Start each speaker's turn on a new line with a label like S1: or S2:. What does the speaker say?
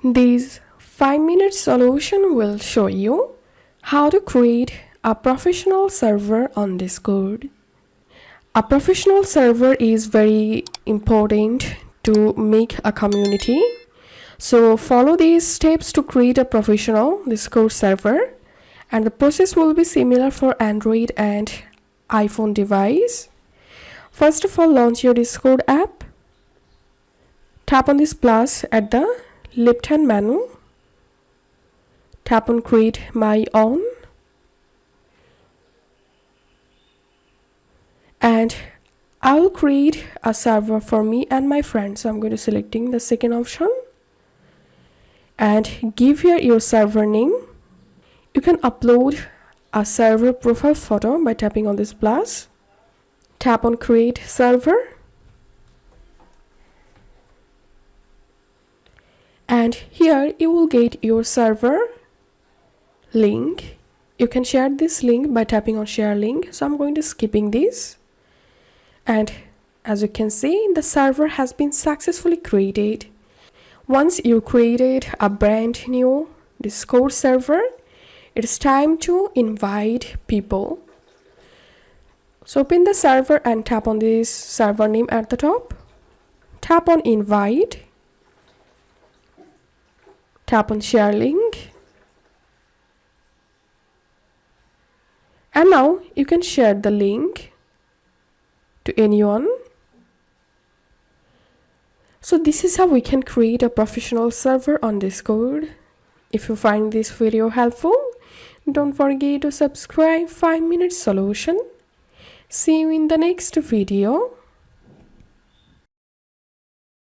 S1: This 5-minute solution will show you how to create a professional server on Discord. A professional server is very important to make a community. So follow these steps to create a professional Discord server, and the process will be similar for Android and iPhone device. First of all, launch your Discord app. Tap on this plus at the left hand menu. Tap on create my own, and I'll create a server for me and my friends. So I'm going to selecting the second option and give here your server name. You can upload a server profile photo by tapping on this plus. Tap on create server, and here you will get your server link. You can share this link by tapping on share link. So I'm going to skipping this, and as you can see, the server has been successfully created. Once you created a brand new Discord server, it's time to invite people. So open the server and tap on this server name at the top. Tap on invite. Tap on share link. And now you can share the link to anyone. So this is how we can create a professional server on Discord. If you find this video helpful, don't forget to subscribe 5-minute solution. See you in the next video.